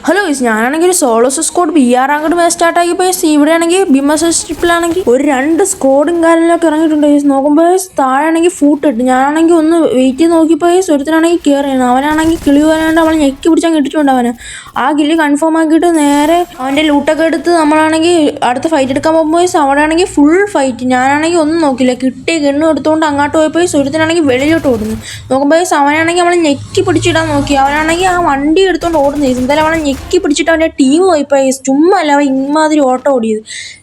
Hello guys, ഞാനാണെങ്കിൽ ഒരു solo squad BR അങ്ങോട്ട് മാച്ച് സ്റ്റാർട്ട് ആക്കിയപ്പോൾ ഇവിടെയാണെങ്കിൽ ബിമസ് സ്ട്രിപ്പിലാണെങ്കിൽ ഒരു 2 സ്ക്വാഡും കാര്യങ്ങളൊക്കെ ഇറങ്ങിയിട്ടുണ്ട് ഗൈസ്. നോക്കുമ്പോൾ താഴെയാണെങ്കിൽ ഫൂട്ട് ഇട്ട് ഞാനാണെങ്കിൽ ഒന്ന് വെയിറ്റ് ചെയ്ത് നോക്കിയപ്പോൾ ഒരുത്തനാണെങ്കിൽ കയറിയാണ്. അവനാണെങ്കിൽ കിളി വരാണ്ട് അവൾ ഞെക്കി പിടിച്ചാൽ കിട്ടിയിട്ടുണ്ട്. അവന് ആ കിളി കൺഫേം ആക്കിയിട്ട് നേരെ അവൻ്റെ ലൂട്ടൊക്കെ എടുത്ത് നമ്മളാണെങ്കിൽ അടുത്ത ഫൈറ്റ് എടുക്കാൻ പോകുമ്പോൾ അവിടെയാണെങ്കിൽ ഫുൾ ഫൈറ്റ്. ഞാനാണെങ്കിൽ ഒന്നും നോക്കില്ല, കിട്ടിയ ഗണ്ണ് എടുത്തുകൊണ്ട് അങ്ങോട്ട് പോയപ്പോൾ ഒരുത്തനാണെങ്കിൽ വെളിയിലോട്ട് ഓടുന്നു. നോക്കുമ്പോൾ അവനാണെങ്കിൽ അവളെ ഞെക്കി പിടിച്ചിടാൻ നോക്കി. അവനാണെങ്കിൽ ആ വണ്ടി എടുത്തുകൊണ്ട് ഓടുന്നു. എന്തായാലും അവളെ ഞെക്കി പിടിച്ചിട്ട് അവൻ്റെ ടീം പോയിപ്പോൾ ചുമ്മാ അല്ല അവൻ ഇമാതിരി ഓട്ടം ഓടിയത്.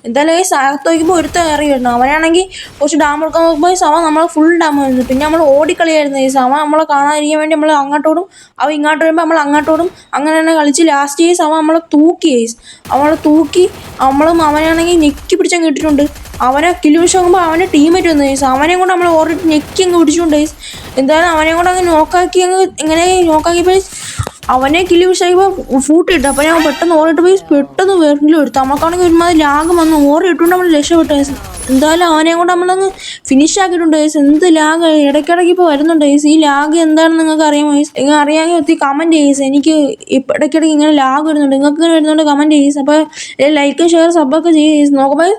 എന്തായാലും സാഗത്ത് നോക്കിയപ്പോൾ ഒരുത്തൻ ഇറങ്ങി വരുന്നു. അവനാണെങ്കിൽ കുറച്ച് ഡാം എടുക്കാൻ നോക്കുമ്പോൾ അവൻ നമ്മളെ ഫുൾ ഡാം വരുന്നു. പിന്നെ നമ്മൾ ഓടിക്കളിയായിരുന്നു. അവൻ നമ്മളെ കാണാതിരിക്കാൻ വേണ്ടി നമ്മൾ അങ്ങോട്ടോടും, അവൻ ഇങ്ങോട്ട് വരുമ്പോൾ നമ്മൾ അങ്ങോട്ടോടും. അങ്ങനെ തന്നെ കളിച്ച് ലാസ്റ്റ് അവൻ നമ്മളെ തൂക്കി അവനാണെങ്കിൽ ഞെക്കി പിടിച്ചാൽ കിട്ടിയിട്ടുണ്ട്. അവനെ കിലോ നോക്കുമ്പോൾ അവൻ്റെ ടീമേറ്റ് വന്നു അവനെ കൊണ്ട് നമ്മൾ ഓടിട്ട് ഞെക്കി അങ്ങ് പിടിച്ചിട്ടുണ്ട്. എന്തായാലും അവനെ കൊണ്ട് അങ്ങ് നോക്കാക്കി എങ്ങനെ നോക്കാക്കിയപ്പോൾ അവനെ കില്ലി വിഷയപ്പോൾ ഫൂട്ട് ഇട്ടു. അപ്പോൾ ഞാൻ പെട്ടെന്ന് ഓറിട്ട് പോയി പെട്ടെന്ന് വേറെങ്കിലും എടുത്തു. നമുക്കാണെങ്കിൽ ഒരുമാതിരി ലാഗ് വന്നു. ഓറി ഇട്ടുകൊണ്ട് നമ്മൾ രക്ഷപ്പെട്ടു. എന്തായാലും അവനെ കൊണ്ട് നമ്മളങ്ങ് ഫിനിഷ് ആക്കിയിട്ടുണ്ട്. എന്ത് ലാഗ് ഇടയ്ക്കിടയ്ക്ക് ഇപ്പോൾ വരുന്നുണ്ട്. ഈ ലാഗ് എന്താണെന്ന് നിങ്ങൾക്ക് അറിയാമോ? നിങ്ങൾ അറിയാമെങ്കിൽ ഒത്തിരി കമൻറ്റ് ചെയ്യും. എനിക്ക് ഇടയ്ക്കിടയ്ക്ക് ഇങ്ങനെ ലാഗ് വരുന്നുണ്ട്. നിങ്ങൾക്ക് ഇങ്ങനെ വരുന്നുണ്ട് കമൻറ്റ് ചെയ്യും. അപ്പോൾ ലൈക്കും ഷെയർ സബ്ബൊക്കെ ചെയ്യും. നോക്കുമ്പോൾ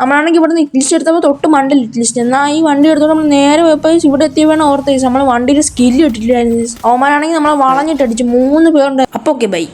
നമ്മളാണെങ്കിൽ ഇവിടെ നിന്ന് ലിസ്റ്റ് എടുത്തപ്പോൾ തൊട്ട് മണ്ടൽ ലിസ്റ്റ്. എന്നാൽ ഈ വണ്ടി എടുത്തോണ്ട് നമ്മൾ നേരെ പോയപ്പോൾ ഇവിടെ എത്തി വേണം ഓർത്ത് നമ്മൾ വണ്ടിയിൽ സ്കില്ല് ഇട്ടിട്ടില്ലായിരുന്നു. അവന്മാരാണെങ്കിൽ നമ്മളെ വളഞ്ഞിട്ടടിച്ചു. 3 പേരുണ്ട്. അപ്പോൾ ഓക്കെ, ബൈ.